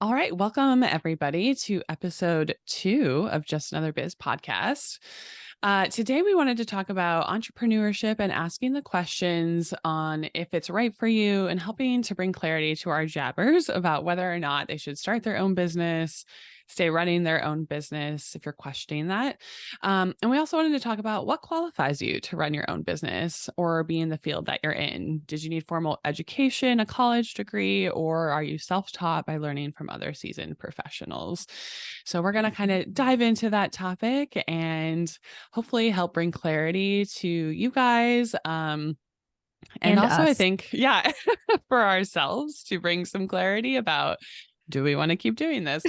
All right. Welcome, everybody, to episode 2 of Just Another Biz podcast. Today, we wanted to talk about entrepreneurship and asking the questions on if it's right for you and helping to bring clarity to our jabbers about whether or not they should start their own business, stay running their own business if you're questioning that. And we also wanted to talk about what qualifies you to run your own business or be in the field that you're in. Did you need formal education, a college degree, or are you self taught by learning from other seasoned professionals? So, we're going to kind of dive into that topic and hopefully help bring clarity to you guys. And And also, I us. think, yeah, for ourselves to bring some clarity about do we want to keep doing this?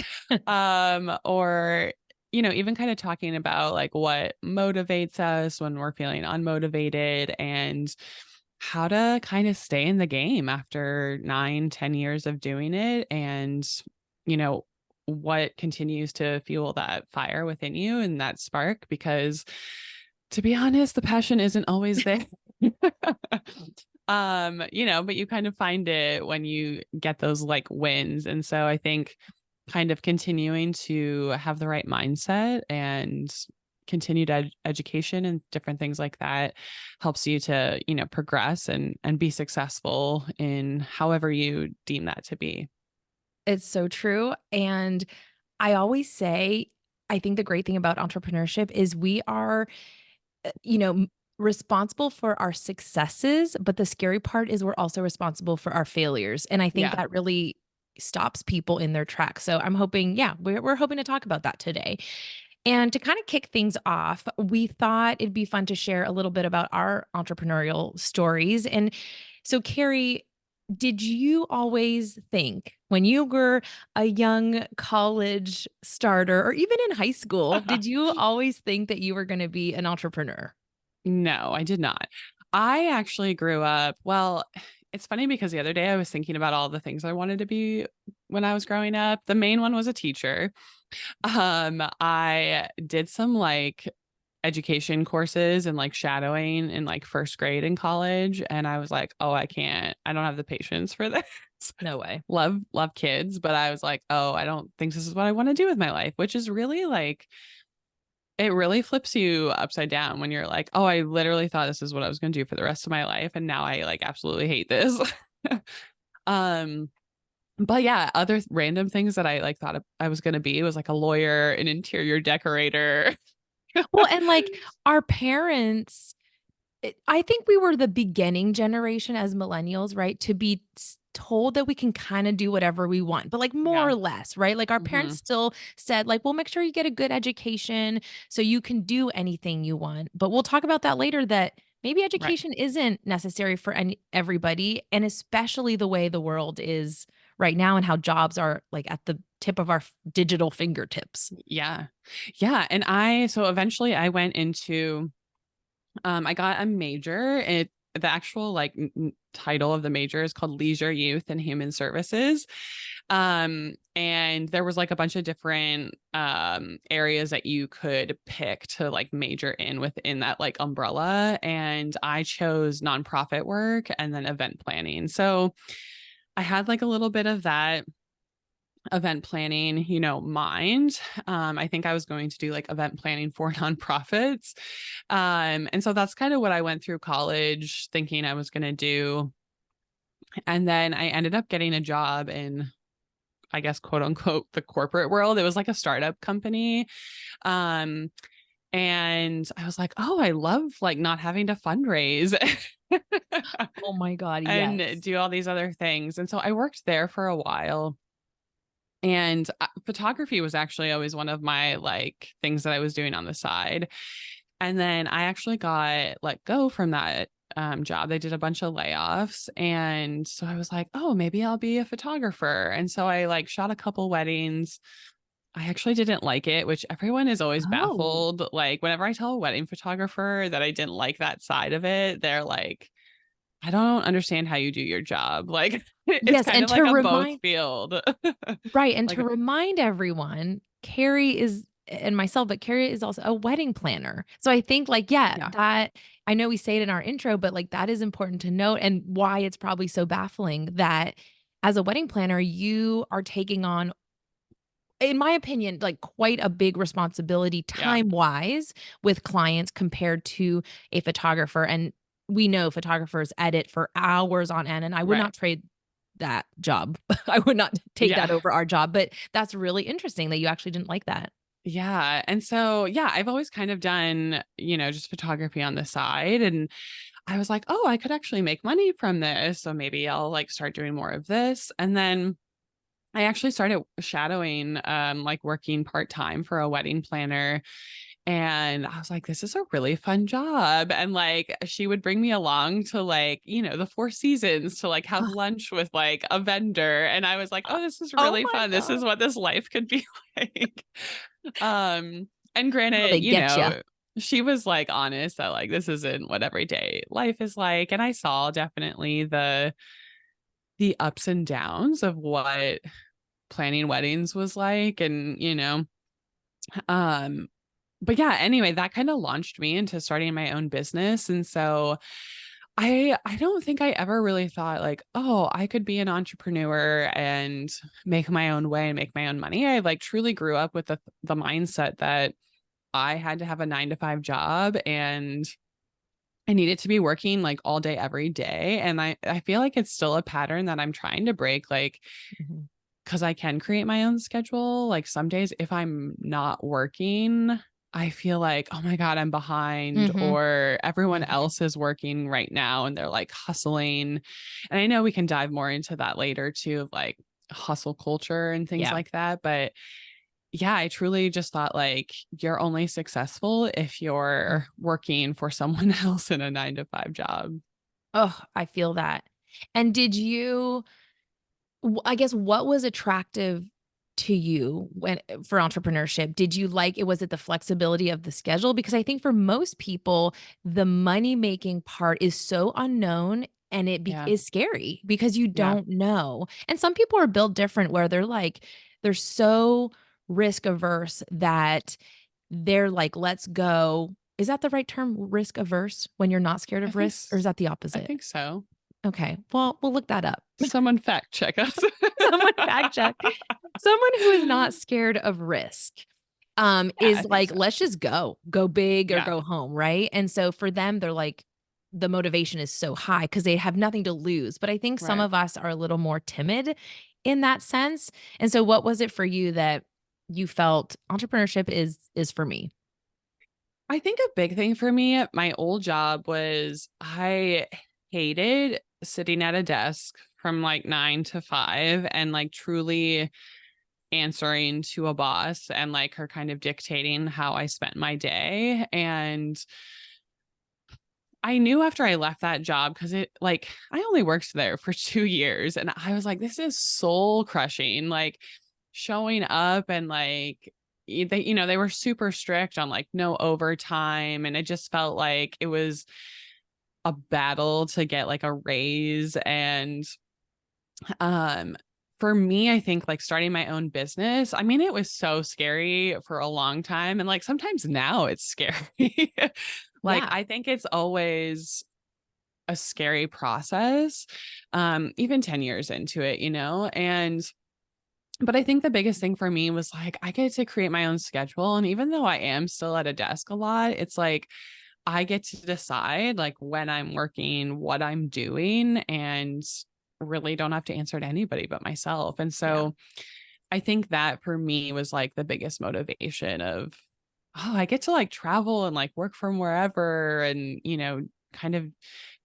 Or, even kind of talking about like what motivates us when we're feeling unmotivated and how to kind of stay in the game after 9, 10 years of doing it. And, you know, what continues to fuel that fire within you and that spark, because to be honest, the passion isn't always there. But you kind of find it when you get those like wins. And so I think kind of continuing to have the right mindset and continued education and different things like that helps you to, progress and be successful in however you deem that to be. It's so true. And I always say, I think the great thing about entrepreneurship is we are, responsible for our successes, but the scary part is we're also responsible for our failures. And I think Yeah. that really stops people in their tracks. So I'm hoping, yeah, we're hoping to talk about that today. And to kind of kick things off, we thought it'd be fun to share a little bit about our entrepreneurial stories. And so, Carrie, did you always think when you were a young college starter or even in high school, did you always think that you were going to be an entrepreneur? No, I did not. I actually grew up, well, it's funny because the other day I was thinking about all the things I wanted to be when I was growing up. The main one was a teacher. I did some like education courses and like shadowing in like first grade in college. And I was like, oh, I don't have the patience for this. No way. Love kids. But I was like, oh, I don't think this is what I want to do with my life, which is really like, it really flips you upside down when you're like, oh, I literally thought this is what I was going to do for the rest of my life. And now I like absolutely hate this. um, but yeah, other random things that I like thought I was gonna be was like a lawyer, an interior decorator. Well, and like our parents, I think we were the beginning generation as millennials, right? To be told that we can kind of do whatever we want, but like more Yeah. or less, right? Like our parents Mhm. still said, like, well, make sure you get a good education so you can do anything you want. But we'll talk about that later that maybe Right. education isn't necessary for everybody. And especially the way the world is right now and how jobs are like at the tip of our digital fingertips. Yeah. Yeah, and so eventually I went into, I got a major. The actual like title of the major is called Leisure, Youth, and Human Services. And there was like a bunch of different areas that you could pick to like major in within that like umbrella. And I chose nonprofit work and then event planning. So I had like a little bit of that event planning, mind. I think I was going to do like event planning for nonprofits. And so that's kind of what I went through college thinking I was going to do. And then I ended up getting a job in, I guess, quote unquote, the corporate world. It was like a startup company. Um, and I was like, oh, I love like not having to fundraise Oh my God, and yes. do all these other things. And so I worked there for a while. And photography was actually always one of my like things that I was doing on the side. And then I actually got let go from that job. They did a bunch of layoffs. And so I was like, oh, maybe I'll be a photographer. And so I like shot a couple weddings. I actually didn't like it, which everyone is always Oh. baffled. Like, whenever I tell a wedding photographer that I didn't like that side of it, they're like, I don't understand how you do your job. Like, it's Yes, kind and of like to a both remind field. right, and Like, to remind everyone, Carrie is and myself, but Carrie is also a wedding planner. So I think like, yeah, yeah. that I know we say it in our intro, but like that is important to note and why it's probably so baffling that as a wedding planner, you are taking on in my opinion, like quite a big responsibility Yeah. time-wise with clients compared to a photographer, and we know photographers edit for hours on end, and I would Right. not trade that job. I would not take that Yeah. over our job, but that's really interesting that you actually didn't like that. Yeah. And so, yeah, I've always kind of done, just photography on the side. And I was like, oh, I could actually make money from this. So maybe I'll like start doing more of this. And then I actually started shadowing, like working part time for a wedding planner. And I was like, this is a really fun job. And like, she would bring me along to like, the Four Seasons to like have Ugh, lunch with like a vendor. And I was like, uh, oh, this is oh really my fun. This god. is what this life could be like. And Oh, granted, they get you. she was like honest that like this isn't what everyday life is like. And I saw definitely the ups and downs of what planning weddings was like. And, um, but yeah, anyway, that kind of launched me into starting my own business. And so I don't think I ever really thought like, oh, I could be an entrepreneur and make my own way and make my own money. I like truly grew up with the mindset that I had to have a 9 to 5 job and I needed to be working like all day every day. And I feel like it's still a pattern that I'm trying to break, like, Mhm. because I can create my own schedule. Like some days if I'm not working, I feel like, oh my God, I'm behind, Mhm. or everyone Mhm. else is working right now and they're like hustling. And I know we can dive more into that later too, of like hustle culture and things Yeah. like that. But yeah, I truly just thought like you're only successful if Mm. you're working for someone else in a 9 to 5 job. Oh, I feel that. And did you I guess what was attractive to you when for entrepreneurship? Did you like it was it the flexibility of the schedule? Because I think for most people, the money-making part is so unknown and Yeah. is scary because you Yeah. don't know. And some people are built different where they're so risk averse that they're like, "Let's go." Is that the right term, risk averse, when you're not scared I of think risk, or is that the I opposite? think so. Okay. Well, we'll look that up. Someone fact check us. Someone fact check. Someone who is not scared of risk, Yeah, I is think like, so. "Let's just go. Go big or Yeah, go home," right? And so for them, they're like the motivation is so high because they have nothing to lose. But I think some right. of us are a little more timid in that sense. And so what was it for you that you felt entrepreneurship is for me? I think a big thing for me at my old job was I hated sitting at a desk from like 9 to 5 and like truly answering to a boss and like her kind of dictating how I spent my day. And I knew after I left that job because it like I only worked there for 2 years and I was like, this is soul crushing. Like showing up and like they were super strict on like no overtime. And it just felt like it was a battle to get like a raise. And um for me, I think like starting my own business, I mean, it was so scary for a long time. And like sometimes now it's scary. Like Yeah. I think it's always a scary process, even 10 years into it, and but I think the biggest thing for me was like I get to create my own schedule. And even though I am still at a desk a lot, it's like I get to decide like when I'm working, what I'm doing, and really don't have to answer to anybody but myself. And Yeah. so I think that for me was like the biggest motivation of, oh, I get to like travel and like work from wherever and, kind of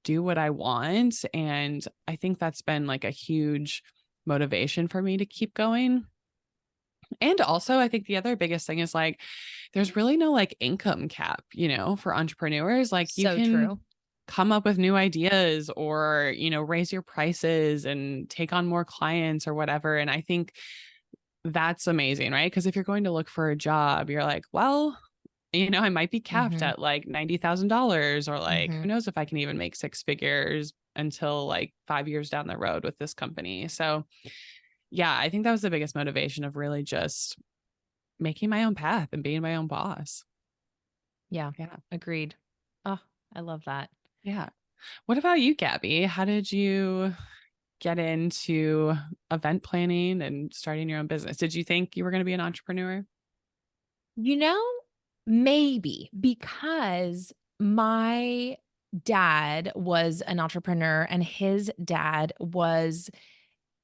do what I want. And I think that's been like a huge motivation for me to keep going. And also, I think the other biggest thing is like, there's really no like income cap, for entrepreneurs. Like, you So can true. come up with new ideas or, raise your prices and take on more clients or whatever. And I think that's amazing, right? Because if you're going to look for a job, you're like, well, I might be capped Mhm. at like $90,000 or like, Mhm. who knows if I can even make 6 figures until like 5 years down the road with this company. So, yeah, I think that was the biggest motivation of really just making my own path and being my own boss. Yeah. Yeah. Agreed. Oh, I love that. Yeah. What about you, Gabby? How did you? get into event planning and starting your own business? Did you think you were going to be an entrepreneur? You know, maybe because my dad was an entrepreneur and his dad was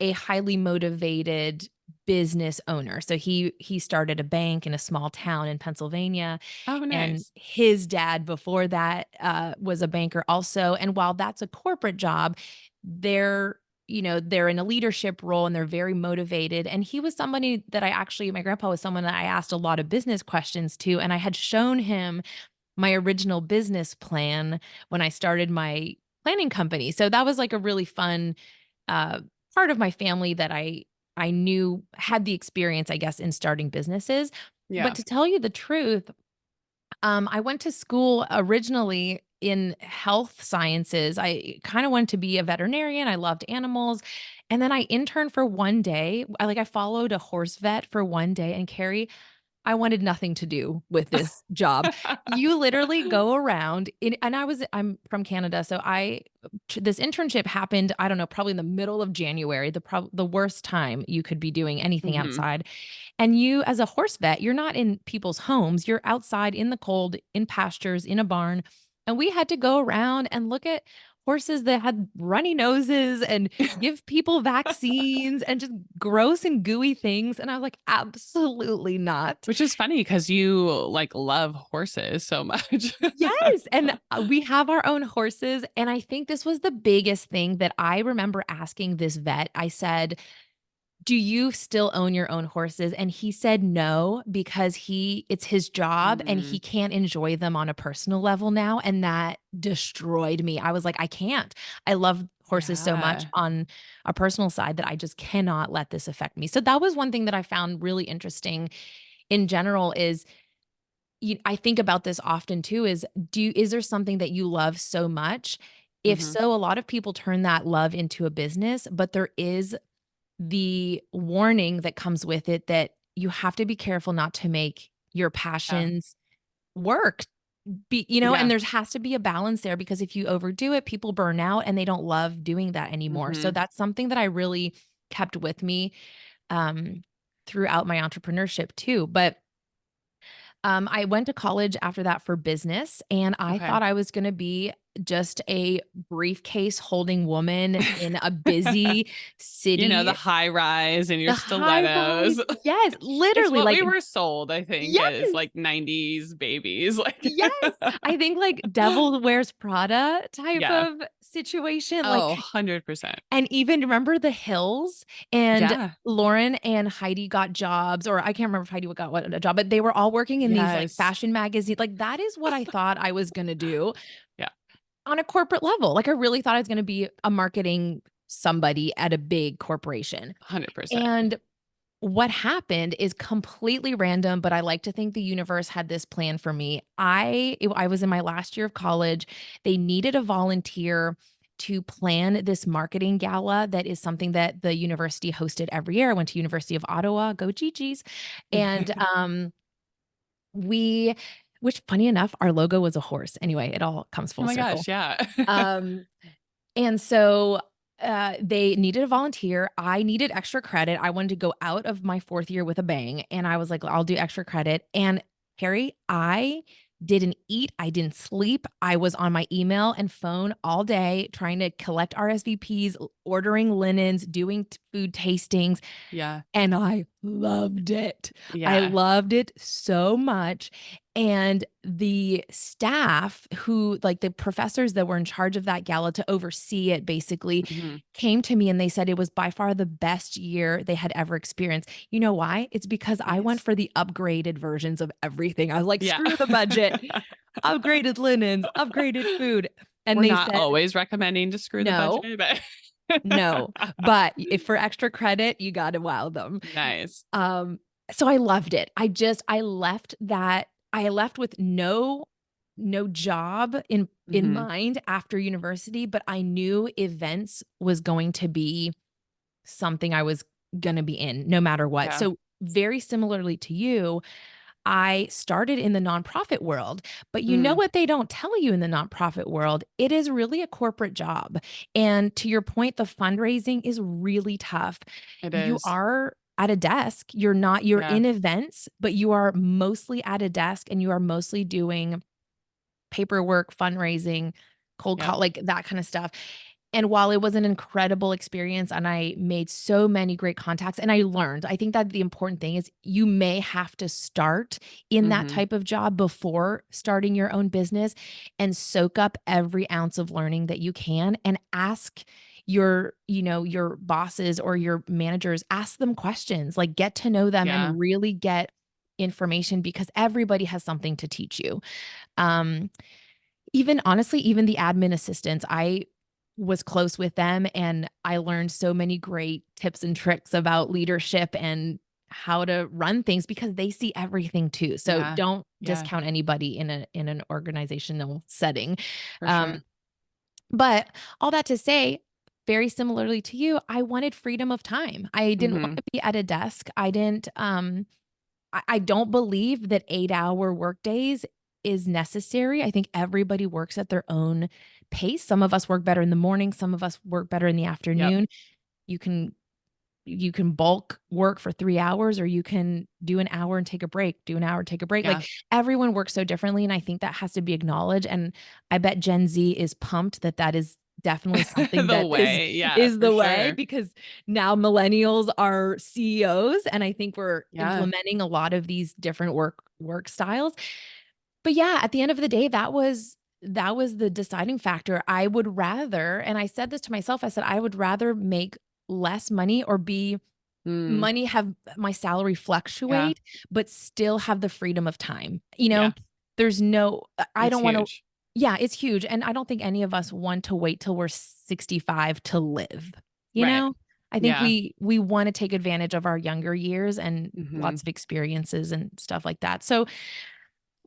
a highly motivated business owner. So he started a bank in a small town in Pennsylvania, Oh, and nice. his dad before that was a banker also. And while that's a corporate job, they're they're in a leadership role and they're very motivated. And he was somebody that my grandpa was someone that I asked a lot of business questions to, and I had shown him my original business plan when I started my planning company. So that was like a really fun uh, part of my family that I knew had the experience, I guess, in starting businesses. But Yeah. to tell you the truth, I went to school originally in health sciences. I kind of wanted to be a veterinarian. I loved animals. And then I interned for one day. I followed a horse vet for one day. And Carrie, I wanted nothing to do with this job. You literally go around and I'm from Canada, so this internship happened, I don't know, probably in the middle of January, the worst time you could be doing anything Hmm. outside. And you, as a horse vet, you're not in people's homes. You're outside in the cold, in pastures, in a barn. And we had to go around and look at horses that had runny noses and give people vaccines and just gross and gooey things. And I was like, absolutely not. Which is funny because you like love horses so much. Yes. And we have our own horses. And I think this was the biggest thing that I remember asking this vet. I said, do you still own your own horses? And he said no, because it's his job and he Mm, can't enjoy them on a personal level now. And that destroyed me. I was like, I can't. I love horses so much yeah. on a personal side that I just cannot let this affect me. So that was one thing that I found really interesting in general is I think about this often too is there something that you love so much? If Hmm. so, a lot of people turn that love into a business, but there is the warning that comes with it that you have to be careful not to make your Yeah. passions work. And Yeah. there has to be a balance there because if you overdo it, people burn out and they don't love doing that anymore. So Hmm. that's something that I really kept with me um, throughout my entrepreneurship too. But I went to college after that for business, and I Okay. thought I was gonna be just a briefcase holding woman in a busy The city. high rise and your The high rise, stilettos. yes, It's literally, what we like were sold, I think, as yes, like 90s babies. Like, yes. I think, like, Devil Wears Prada type yeah. of situation, Oh, like 100%. and even remember The Hills? And Yeah. Lauren and Heidi got jobs, or I can't remember if Heidi got what a job, but they were all working in these, like, Yes. fashion magazines. Like, that is what I thought I was gonna do Yeah. on a corporate level. Like, I really thought I was gonna be a marketing somebody at a big corporation. 100%. And what happened is completely random, but I like to think the universe had this plan for me. I was in my last year of college. They needed a volunteer to plan this marketing gala that is something that the university hosted every year. I went to University of Ottawa, go Gis. And we which funny enough, our logo was a horse. Anyway, it all comes Oh full my circle. gosh. Yeah. Um and so, they needed a volunteer. I needed extra credit. I wanted to go out of my 4th year with a bang, and I was like, "I'll do extra credit." And Harry, I didn't eat, I didn't sleep. I was on my email and phone all day trying to collect RSVPs, ordering linens, doing food tastings. Yeah. And I loved it. I Yeah. loved it so much, and the staff who like, the professors that were in charge of that gala to oversee it basically Hmm. came to me and they said it was by far the best year they had ever experienced. You know why? It's because I went Nice. for the upgraded versions of everything. I was like, Yeah. "Screw the budget, upgraded linens, upgraded food," and We're they not said, always recommending to screw the "No, budget, but no, but if for extra credit, you gotta wow them." nice. Um, so I loved it. I left with no job in Hmm. mind after university, but I knew events was going to be something I was gonna be in no matter what. Yeah. So very similarly to you, I started in the nonprofit world, but you know Mm, what they don't tell you in the nonprofit world? It is really a corporate job. And to your point, the fundraising is really tough. it You is. are at a desk. You're Yeah. in events, but you are mostly at a desk and you are mostly doing paperwork, fundraising, cold Yep. call, like that kind of stuff. And while it was an incredible experience and I made so many great contacts and I learned, I think that the important thing is you may have to start in that Hmm. type of job before starting your own business and soak up every ounce of learning that you can and ask your bosses or your managers, ask them questions, like get to know them Yeah. and really get information because everybody has something to teach you. Um, Even honestly, even the admin assistants, I was close with them and I learned so many great tips and tricks about leadership and how to run things because they see everything too. So Yeah. don't Yeah. discount anybody in an organizational setting. For Um, sure. but all that to say, very similarly to you, I wanted freedom of time. I didn't want Hmm. to be at a desk. I didn't I don't believe that 8-hour workdays is necessary. I think everybody works at their own pace. Some of us work better in the morning, some of us work better in the Yep. afternoon. You can you can bulk work for 3 hours or you can do an hour and take a break, do an hour, take a break. Yeah. Like, everyone works so differently, and I think that has to be acknowledged, and I bet Gen Z is pumped that that is definitely something The that is way. Yeah, is for the way sure. because now millennials are CEOs, and I think we're Yeah. implementing a lot of these different work styles. But yeah, at the end of the day, that was the deciding factor. I would rather, and I said this to myself, I said, "I would rather make less money or be Mm, money have my salary yeah. fluctuate, but still have the freedom of time." Yeah. There's no I It's don't wanna huge. yeah, it's huge, and I don't think any of us want to wait till we're 65 to live, you Right. know? I think Yeah. we wanna take advantage of our younger years and Hmm. lots of experiences and stuff like that. So,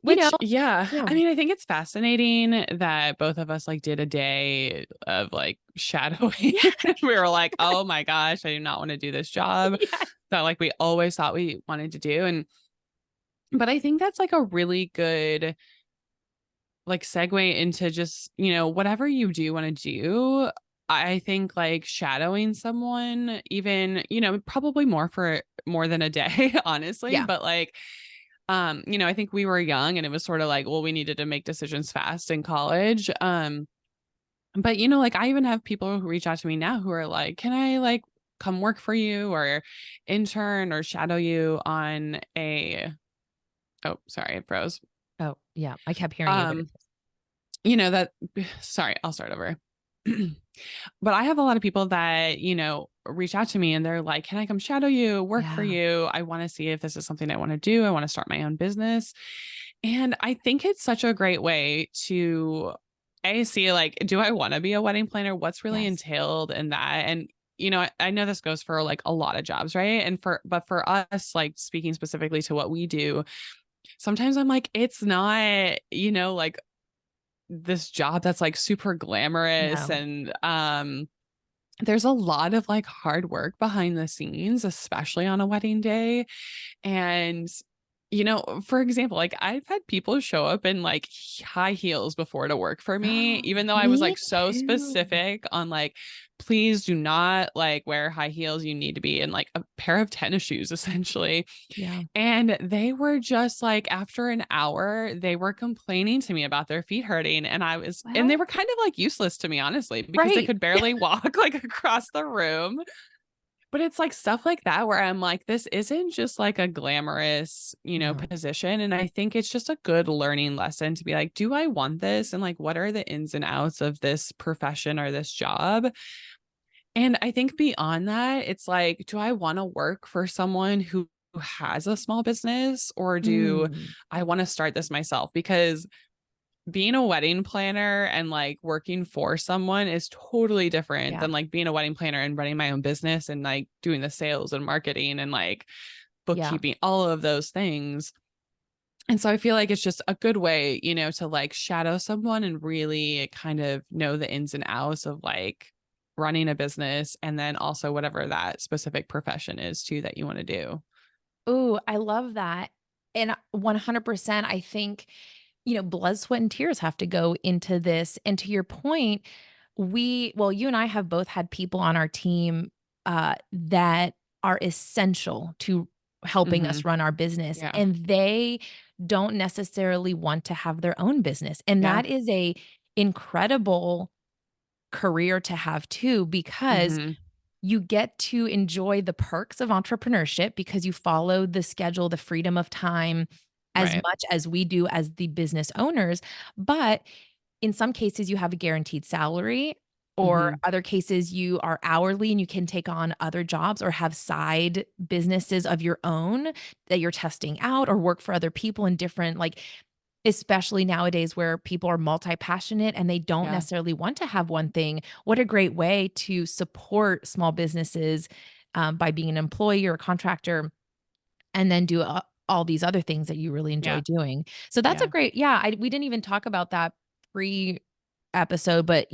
you know Which, yeah, yeah. I mean, I think it's fascinating that both of us like did a day of like shadowing. Yeah, We were like, oh my gosh, I do not want to do this job yeah, that like we always thought we wanted to do. And, but I think that's like a really good like segue into just, whatever you do want to do. I think like shadowing someone, even, probably more than a day, honestly, yeah. but like, I think we were young and it was sort of like, well, we needed to make decisions fast in college. But like I even have people who reach out to me now who are like, can I like come work for you or intern or shadow you on oh, sorry, it froze. Oh, yeah, I kept hearing you, but Um, that, sorry, I'll start over. But I have a lot of people that, reach out to me and they're like, can I come shadow you, work for yeah, you? I want to see if this is something I want to do. I want to start my own business. And I think it's such a great way to see like, do I want to be a wedding planner? What's really yes. entailed in that? And I know this goes for like a lot of jobs, right? But for us, like speaking specifically to what we do, sometimes I'm like, it's not, like this job that's like super glamorous No. and there's a lot of like hard work behind the scenes, especially on a wedding day. And, for example, like I've had people show up in like high heels before to work for me, even though I was Me like so too. specific on like, please do not like wear high heels. You need to be in like a pair of tennis shoes, essentially. Yeah. And they were just like, after an hour, they were complaining to me about their feet hurting. And they Well, were kind of like useless to me, honestly, because they right. could barely walk like across the room. But it's like stuff like that where I'm like, this isn't just like a glamorous, No. position. And I think it's just a good learning lesson to be like, do I want this? And like, what are the ins and outs of this profession or this job? And I think beyond that, it's like, do I want to work for someone who has a small business or do Mm. I want to start this myself? Because being a wedding planner and like working for someone is totally different Yeah. than like being a wedding planner and running my own business and like doing the sales and marketing and like Yeah. bookkeeping, all of those things. And so I feel like it's just a good way, to like shadow someone and really kind of know the ins and outs of like running a business and then also whatever that specific profession is too that you want to do. Ooh, I love that. And 100%, I think, blood, sweat, and tears have to go into this. And to your point, you and I have both had people on our team that are essential to helping us Mhm. run our business, Yeah. and they don't necessarily want to have their own business. And Yeah. that is a incredible career to have too, because Mhm. you get to enjoy the perks of entrepreneurship because you follow the schedule, the freedom of time as Right. much as we do as the business owners. But in some cases, you have a guaranteed salary, or Mhm. other cases, you are hourly and you can take on other jobs or have side businesses of your own that you're testing out, or work for other people in different, like, especially nowadays where people are multi-passionate and they don't Yeah. necessarily want to have one thing. What a great way to support small businesses, by being an employee or a contractor, and then do all these other things that you really enjoy Yeah. doing. So that's a Yeah. great, yeah, we didn't even talk about that pre-episode, but,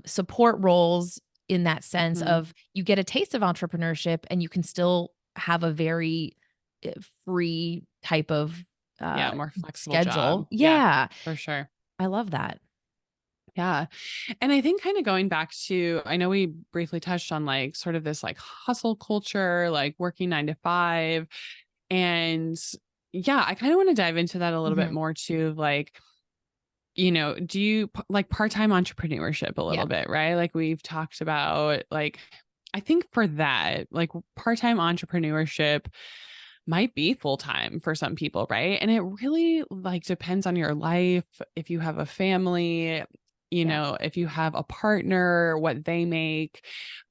support roles in that sense Mhm. of you get a taste of entrepreneurship and you can still have a very, free type of, Yeah, uh, more flexible job. schedule. Yeah, Yeah, for sure. I love that. Yeah. And I think kind of going back to, I know we briefly touched on like sort of this like hustle culture, like working 9 to 5. And yeah, I kind of want to dive into that a little bit Mhm. more too. Like, do you like part-time entrepreneurship a Yeah, little bit, right? Like we've talked about, like, I think for that, like part-time entrepreneurship might be full-time for some people, right? And it really like depends on your life, if you have a family, yeah. if you have a partner, what they make.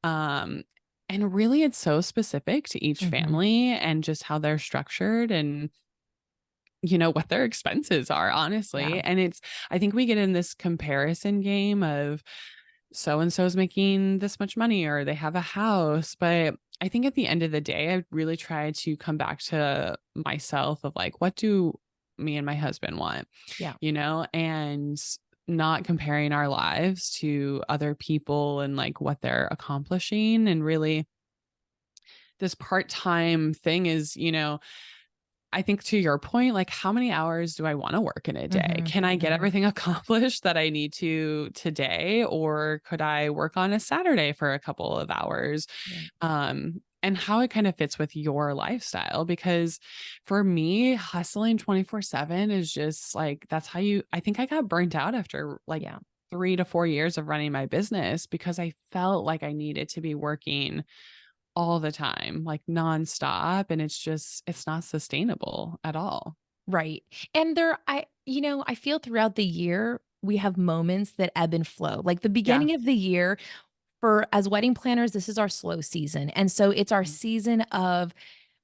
Um, and really it's so specific to each Mhm. family and just how they're structured and what their expenses are, Yeah, honestly. And I think we get in this comparison game of so and so's making this much money or they have a house. But I think at the end of the day, I really try to come back to myself of like, what do me and my husband want, yeah. and not comparing our lives to other people and like what they're accomplishing. And really, this part time thing is, I think to your point, like how many hours do I want to work in a day? Mhm, Can I get mhm. everything accomplished that I need to today? Or could I work on a Saturday for a couple of hours? Right. And how it kind of fits with your lifestyle. Because for me, hustling 24/7 is just like, that's how I think I got burnt out after like Yeah. 3 to 4 years of running my business because I felt like I needed to be working all the time, like nonstop, and it's not sustainable at all. Right. And I feel throughout the year, we have moments that ebb and flow. Like the Yeah. beginning of the year, for as wedding planners, this is our slow season. And so it's our Mm. season of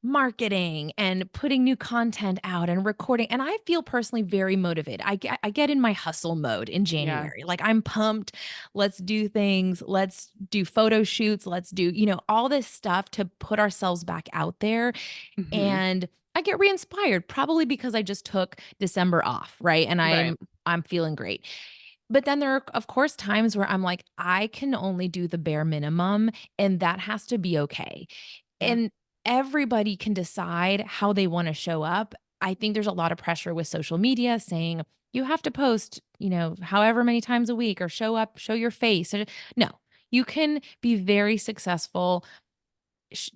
marketing and putting new content out and recording. And I feel personally very motivated. I get in my hustle mode in Yeah. January. Like I'm pumped. Let's do things. Let's do photo shoots. Let's do, all this stuff to put ourselves back out there. Mhm. And I get re-inspired probably because I just took December off, right? And Right. I'm feeling great. But then there are, of course, times where I'm like, I can only do the bare minimum, and that has to be okay. Yeah. And everybody can decide how they want to show up. I think there's a lot of pressure with social media saying you have to post, however many times a week, or show up, show your face. No, you can be very successful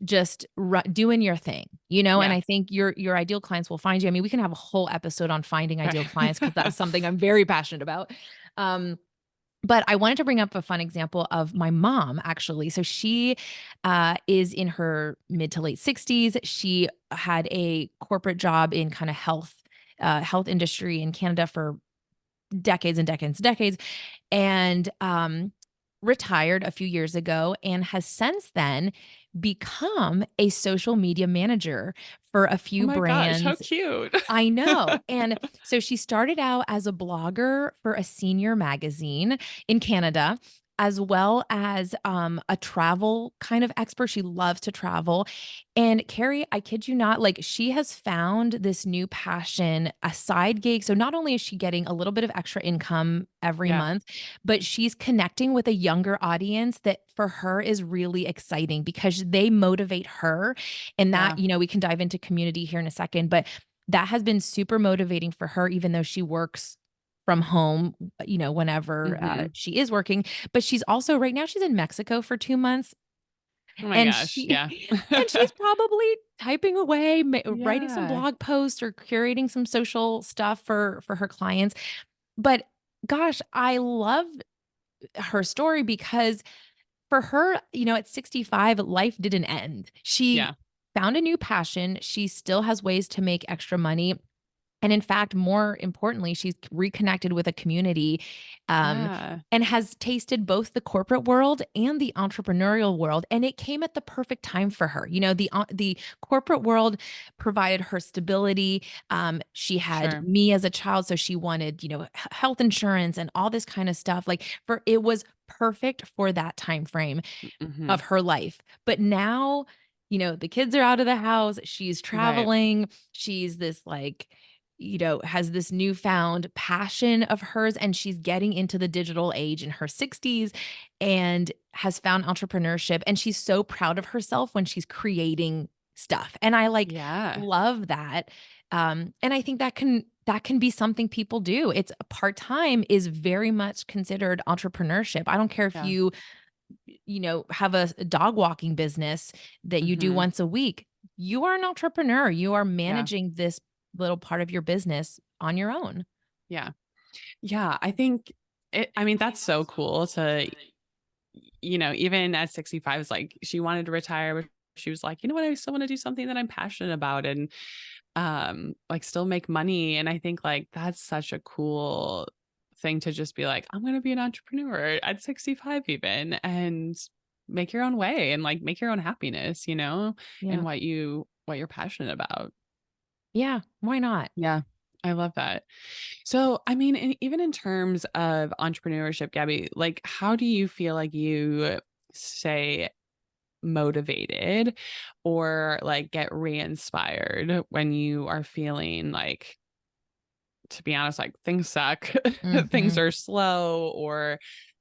just doing your thing, and Yeah. I think your ideal clients will find you. I mean, we can have a whole episode on finding Okay. ideal clients because that's something I'm very passionate about. Um, but I wanted to bring up a fun example of my mom, actually. So she is in her mid to late 60s. She had a corporate job in kind of health industry in Canada for decades and decades and decades, and retired a few years ago and has since then become a social media manager for a Oh few my gosh, how brands. cute. I know. And so she started out as a blogger for a senior magazine in Canada, as well as a travel kind of expert. She loves to travel. And Carrie, I kid you not, like she has found this new passion, a side gig. So not only is she getting a little bit of extra income every Yeah. month, but she's connecting with a younger audience that for her is really exciting because they motivate her. And that, Yeah. we can dive into community here in a second, but that has been super motivating for her, even though she works from home, whenever, Mhm. she is working, but she's also right now she's in Mexico for 2 months, Oh my and gosh, she yeah. and she's probably typing away, writing some Yeah, blog posts or curating some social stuff for her clients, but gosh, I love her story because for her, at 65, life didn't end. She yeah, found a new passion. She still has ways to make extra money. And in fact, more importantly, she's reconnected with a community, um, yeah, and has tasted both the corporate world and the entrepreneurial world. And it came at the perfect time for her. The corporate world provided her stability. She had sure. me as a child, so she wanted, health insurance and all this kind of stuff. Like for it was perfect for that time frame Mhm. of her life. But now, the kids are out of the house, she's Right. traveling, she's this like, has this newfound passion of hers, and she's getting into the digital age in her 60s and has found entrepreneurship. And she's so proud of herself when she's creating stuff. And I like Yeah, love that. And I think that can be something people do. It's part-time is very much considered entrepreneurship. I don't care if yeah. have a dog walking business that you do Mhm. once a week. You are an entrepreneur. You are Yeah, managing this little part of your business on your own. yeah. Yeah, I think I mean, that's so cool to, even at 65, it's like she wanted to retire, but she was like, "You know what? I still wanna do something that I'm passionate about and, like, still make money." And I think, like, that's such a cool thing to just be like, "I'm gonna be an entrepreneur at 65 even, and make your own way and, like, make your own happiness," and Yeah. what you're passionate about. Yeah. Why not? Yeah, I love that. So, I mean, even in terms of entrepreneurship, Gabby, like, how do you feel like you stay motivated or like get re-inspired when you are feeling like, to be honest, like things suck, things Mhm. are slow, or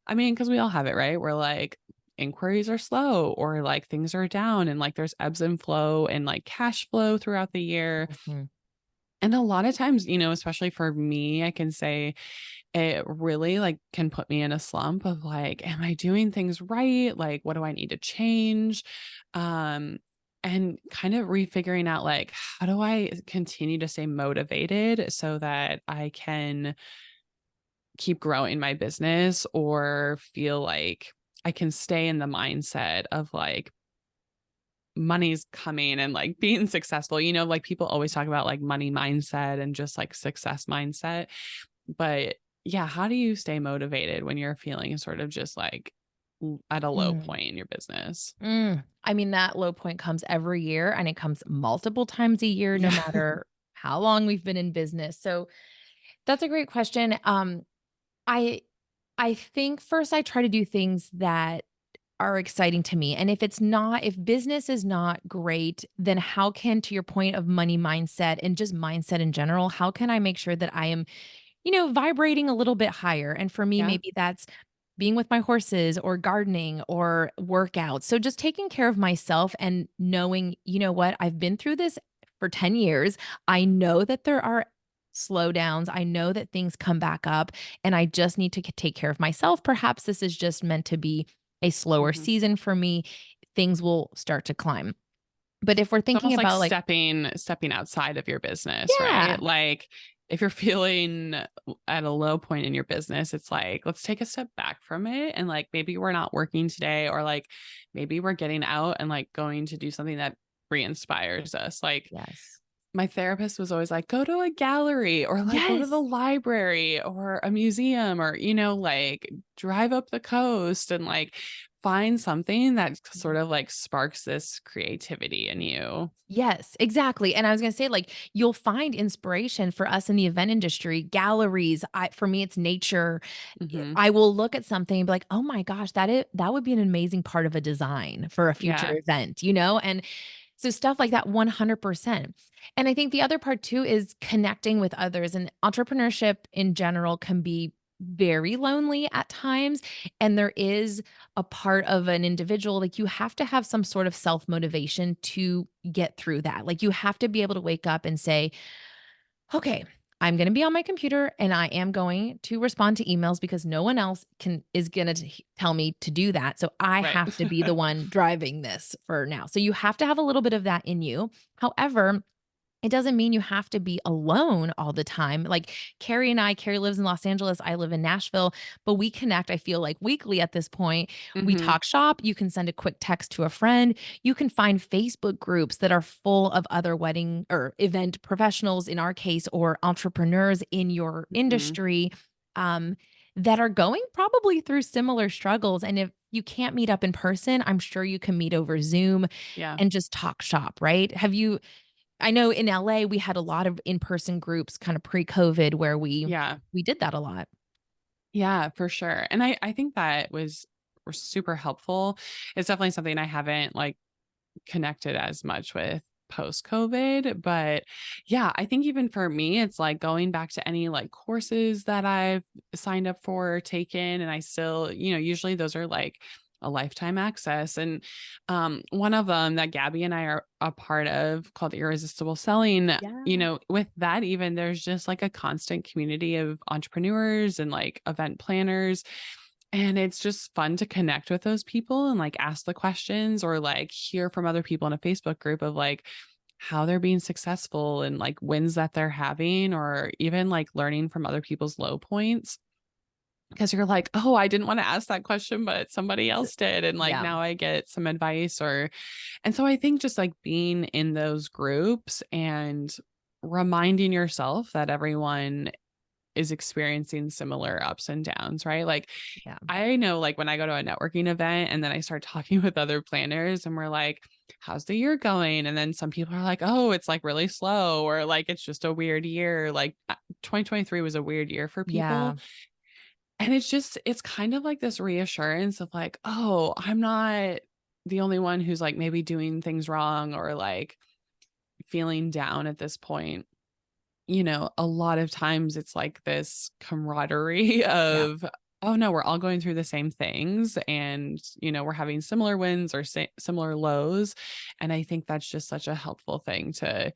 I mean, because we all have it, right? We're like, inquiries are slow, or like things are down, and like there's ebbs and flow and like cash flow throughout the year. Mhm. And a lot of times, especially for me, I can say it really, like, can put me in a slump of, like, "Am I doing things right? Like, what do I need to change?" Um, and kind of refiguring out, like, how do I continue to stay motivated so that I can keep growing my business or feel like I can stay in the mindset of, like, money's coming and, like, being successful, like, people always talk about, like, money mindset and just, like, success mindset. But yeah, how do you stay motivated when you're feeling sort of just like at a low Mm. point in your business? I mean, that low point comes every year and it comes multiple times a year, no Yeah. matter how long we've been in business. So that's a great question. I I think first I try to do things that are exciting to me. And if business is not great, then how can, to your point of money mindset and just mindset in general, how can I make sure that I am, vibrating a little bit higher? And for me, Yeah. maybe that's being with my horses or gardening or workouts. So just taking care of myself and knowing, you know what, I've been through this for 10 years. I know that there are slowdowns. I know that things come back up and I just need to take care of myself. Perhaps this is just meant to be a slower Mhm. season for me. Things will start to climb. But if we're It's thinking almost like about like, stepping outside of your business, yeah, right? Like if you're feeling at a low point in your business, it's like, let's take a step back from it. And like maybe we're not working today, or like maybe we're getting out and like going to do something that re-inspires us. Like yes, my therapist was always like, "Go to a gallery or, like, go to the yes. library or a museum or, like, drive up the coast and, like, find something that sort of, like, sparks this creativity in you." Yes, exactly, and I was gonna say, like, you'll find inspiration for us in the event industry, galleries, for me, it's nature. Mhm. I will look at something and be like, "Oh my gosh, that would be an amazing part of a design for a future Yeah. event," you know, and so stuff like that 100%. And I think the other part too is connecting with others, and entrepreneurship in general can be very lonely at times, and there is a part of an individual like, you have to have some sort of self-motivation to get through that. Like, you have to be able to wake up and say, Okay, I'm going to be on my computer and I am going to respond to emails because no one else can is going to tell me to do that. So I Right. have to be the one driving this for now. So you have to have a little bit of that in you. However, it doesn't mean you have to be alone all the time. Like Carrie lives in Los Angeles, I live in Nashville, but we connect, I feel like weekly at this point. We Mhm. talk shop. You can send a quick text to a friend. You can find Facebook groups that are full of other wedding or event professionals, in our case, or entrepreneurs in your Mhm. industry um, that are going probably through similar struggles. And if you can't meet up in person, I'm sure you can meet over Zoom Yeah. and just talk shop, right? I know in LA, we had a lot of in-person groups kind of pre-COVID where Yeah. we did that a lot. Yeah, for sure. And I think that were super helpful. It's definitely something I haven't like connected as much with post COVID, but yeah, I think even for me it's like going back to any like courses that I've signed up for or taken, and I still, usually those are like a lifetime access. And one of them that Gabby and I are a part of, called Irresistible Selling, Yeah. with that, even there's just like a constant community of entrepreneurs and like event planners, and it's just fun to connect with those people and like ask the questions or like hear from other people in a Facebook group of like how they're being successful and like wins that they're having, or even like learning from other people's low points. Because you're like, oh, I didn't want to ask that question, but somebody else did. And like Yeah. now I get some advice. And so I think just like being in those groups and reminding yourself that everyone is experiencing similar ups and downs, right? Like Yeah. I know, like, when I go to a networking event and then I start talking with other planners and we're like, how's the year going? And then some people are like, oh, it's like really slow, or like it's just a weird year. Like 2023 was a weird year for Yeah. people. And it's kind of like this reassurance of like, oh, I'm not the only one who's like maybe doing things wrong or like feeling down at this point. A lot of times it's like this camaraderie Yeah. of, oh no, we're all going through the same things, and, we're having similar wins or similar lows. And I think that's just such a helpful thing to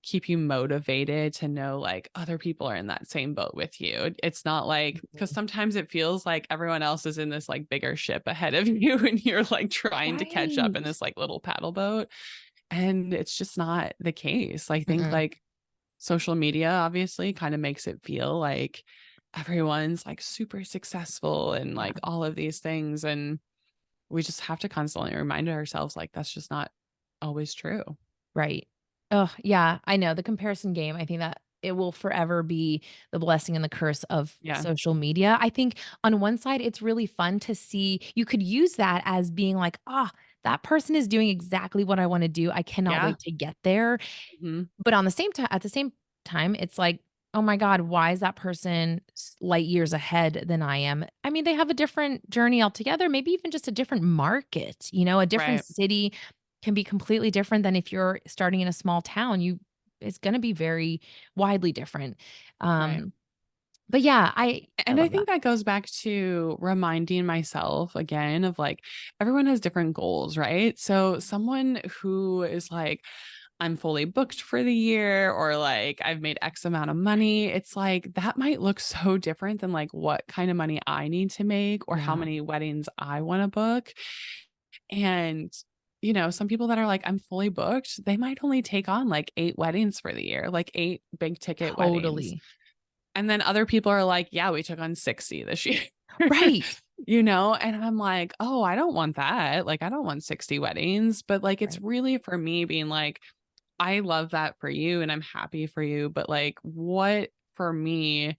keep you motivated to know like other people are in that same boat with you. It's not like, because Mhm. sometimes it feels like everyone else is in this like bigger ship ahead of you and you're like trying to catch up in Right. this like little paddle boat. And it's just not the case. I think Mm-mm. like social media obviously kind of makes it feel like everyone's like super successful and Yeah. like all of these things. And we just have to constantly remind ourselves like that's just not always true. Right. Oh, yeah, I know, the comparison game, I think that it will forever be the blessing and the curse of Yeah. social media. I think on one side, it's really fun to see you could use that as being like, "Ah, that person is doing exactly what I wanna do. I cannot Yeah. wait to get there." Hmm. But on the same time, at the same time, it's like, "Oh my god, why is that person light years ahead than I am?" I mean, they have a different journey altogether, maybe even just a different market, a different Right. city can be completely different than if you're starting in a small town. It's gonna be very widely different. Right. Um, but yeah, I And I love that. think that goes back to reminding myself again of like everyone has different goals, right? So someone who is like, I'm fully booked for the year, or like I've made X amount of money, it's like that might look so different than like what kind of money I need to make or how Yeah. many weddings I want to book. And some people that are like, I'm fully booked, they might only take on like 8 weddings for the year, like 8 big ticket weddings. Totally. And then other people are like, yeah, we took on 60 this year. Right. And I'm like, oh, I don't want that. Like, I don't want 60 weddings. But like, it's Right. really for me being like, I love that for you and I'm happy for you. But like, what for me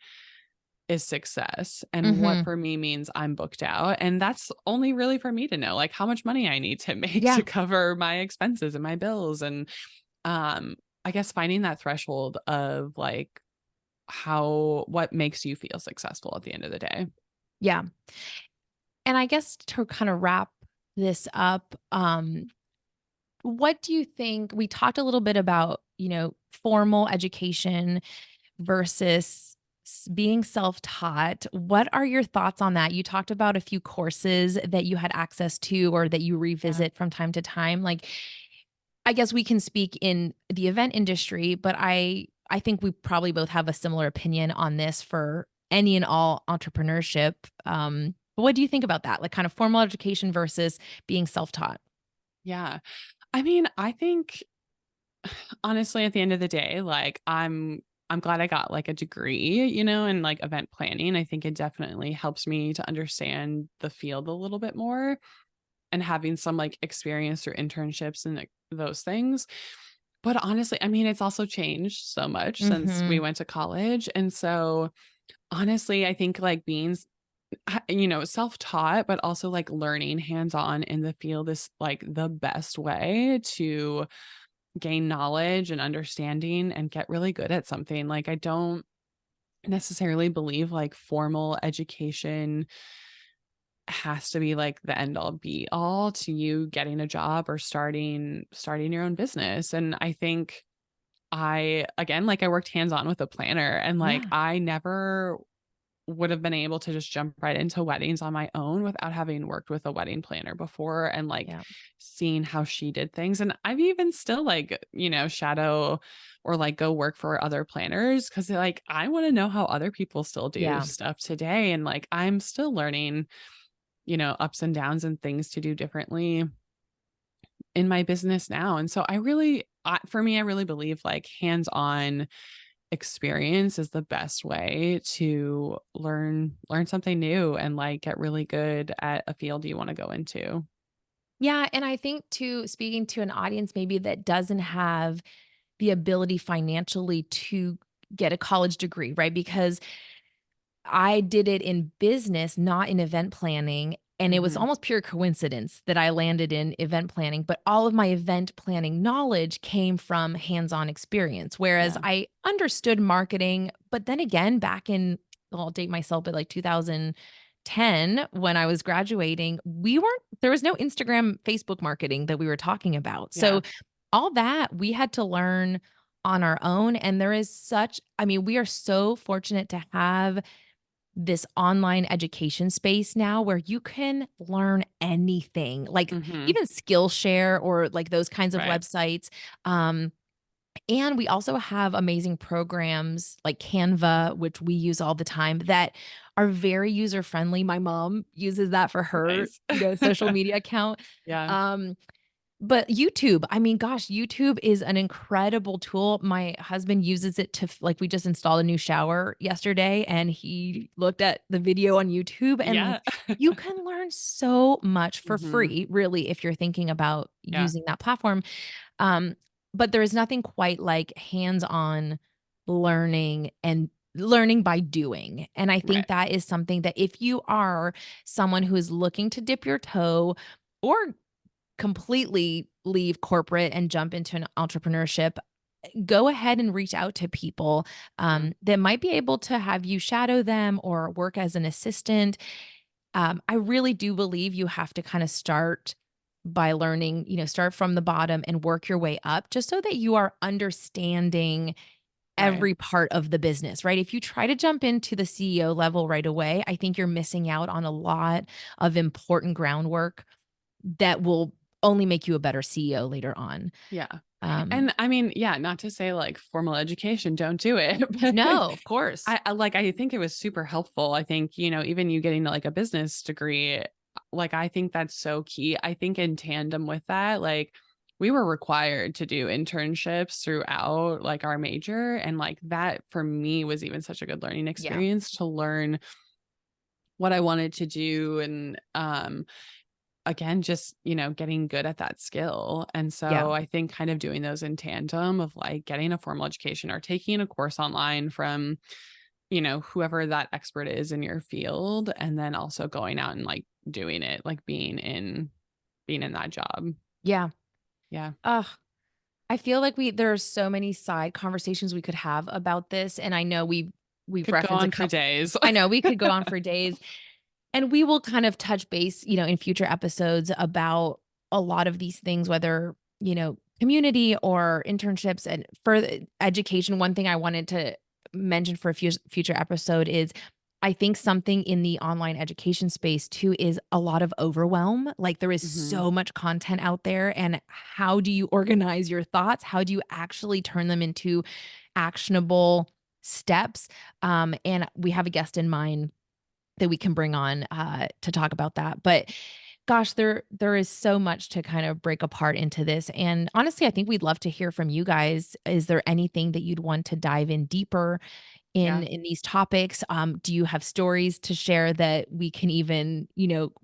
is success, and what Mhm. for me means I'm booked out. And that's only really for me to know, like, how much money I need to make to Yeah. cover my expenses and my bills. And um, I guess finding that threshold of like, what makes you feel successful at the end of the day. Yeah. And I guess to kind of wrap this up, what do you think we talked a little bit about, formal education versus being self-taught. What are your thoughts on that? You talked about a few courses that you had access to or that you Yeah. revisit from time to time. Like, I guess we can speak in the event industry, but I think we probably both have a similar opinion on this for any and all entrepreneurship. But what do you think about that? Like kind of formal education versus being self-taught? Yeah. I mean, I think honestly, at the end of the day, like I'm glad I got like a degree, in like event planning. I think it definitely helps me to understand the field a little bit more and having some like experience through internships and like, those things. But honestly, I mean, it's also changed so much since we Mhm. went to college. And so honestly, I think like being self-taught, but also like learning hands-on in the field is like the best way to gain knowledge and understanding and get really good at something. Like, I don't necessarily believe like formal education has to be like the end all be all to you getting a job or starting your own business. And I think I again like I worked hands on with a planner and like Yeah. I never would have been able to just jump right into weddings on my own without having worked with a wedding planner before and like Yeah. seeing how she did things. And I've even still like, shadow or like go work for other planners because like I want to know how other people still do Yeah. stuff today. And like I'm still learning, ups and downs and things to do differently in my business now. And so for me, I really believe like hands on experience is the best way to learn something new and like get really good at a field you want to go into. Yeah, and I think too, speaking to an audience maybe that doesn't have the ability financially to get a college degree, right? Because I did it in business, not in event planning. And it was Mhm. almost pure coincidence that I landed in event planning, but all of my event planning knowledge came from hands on experience. Whereas Yeah. I understood marketing, but then again, well, I'll date myself, but like 2010, when I was graduating, there was no Instagram, Facebook marketing that we were talking about. Yeah. So all that we had to learn on our own. And I mean, we are so fortunate to have this online education space now where you can learn anything, like Mhm. even Skillshare or like those kinds of Right. websites. Um, and we also have amazing programs like Canva, which we use all the time, that are very user friendly. My mom uses that for her, Nice. social media account. Yeah. Um, but YouTube, I mean, gosh, YouTube is an incredible tool. My husband uses it like, we just installed a new shower yesterday, and he looked at the video on YouTube, and, like, Yeah. you can learn so much for Mhm. free, really, if you're thinking about Yeah. using that platform. Um, but there is nothing quite like hands-on learning and learning by doing, and I think Right. that is something that if you are someone who is looking to dip your toe or completely leave corporate and jump into an entrepreneurship, go ahead and reach out to people Yeah. that might be able to have you shadow them or work as an assistant. I really do believe you have to kind of start by learning, start from the bottom and work your way up just so that you are understanding Right. every part of the business, right? If you try to jump into the CEO level right away, I think you're missing out on a lot of important groundwork that will only make you a better CEO later on. Yeah. Um, And I mean, yeah, not to say like formal education, don't do it. But no, of course. I think it was super helpful. I think, even you getting like a business degree, like I think that's so key. I think in tandem with that, like we were required to do internships throughout like our major. And like that for me was even such a good learning Yeah. experience to learn what I wanted to do and again, just, getting good at that skill. And Yeah. so I think kind of doing those in tandem of like getting a formal education or taking a course online from, whoever that expert is in your field, and then also going out and like doing it, like being in that job. Yeah. Yeah. Ugh, I feel like there's so many side conversations we could have about this, and I know we've Could go referenced a on for couple. days. I know we could go on for days, and we will kind of touch base, in future episodes about a lot of these things, whether, community or internships and further education. One thing I wanted to mention for a future episode is I think something in the online education space too is a lot of overwhelm. Like there is Hmm. so much content out there, and how do you organize your thoughts? How do you actually turn them into actionable steps? And we have a guest in mind that we can bring on to talk about that. But gosh, there is so much to kind of break apart into this. And honestly, I think we'd love to hear from you guys. Is there anything that you'd want to dive in deeper Yeah. in these topics? Do you have stories to share that we can even,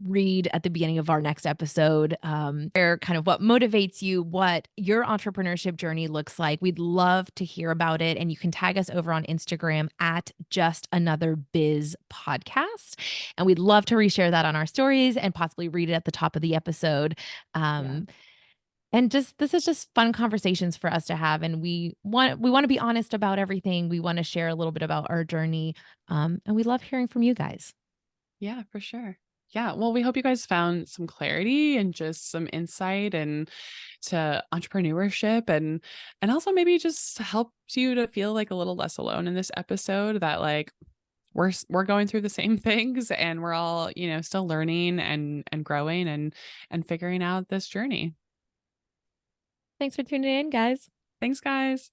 read at the beginning of our next episode? Or kind of what motivates you, what your entrepreneurship journey looks like. We'd love to hear about it. And you can tag us over on Instagram at Just Another Biz Podcast. And we'd love to reshare that on our stories and possibly read it at the top of the episode. Yeah. Um, and just this is just fun conversations for us to have, and we want to be honest about everything. We want to share a little bit about our journey, and we love hearing from you guys. Yeah, for sure. Yeah. Well, we hope you guys found some clarity and just some insight and to entrepreneurship and also maybe just helps you to feel like a little less alone in this episode that like we're going through the same things and we're all, still learning and growing and figuring out this journey. Thanks for tuning in, guys. Thanks, guys.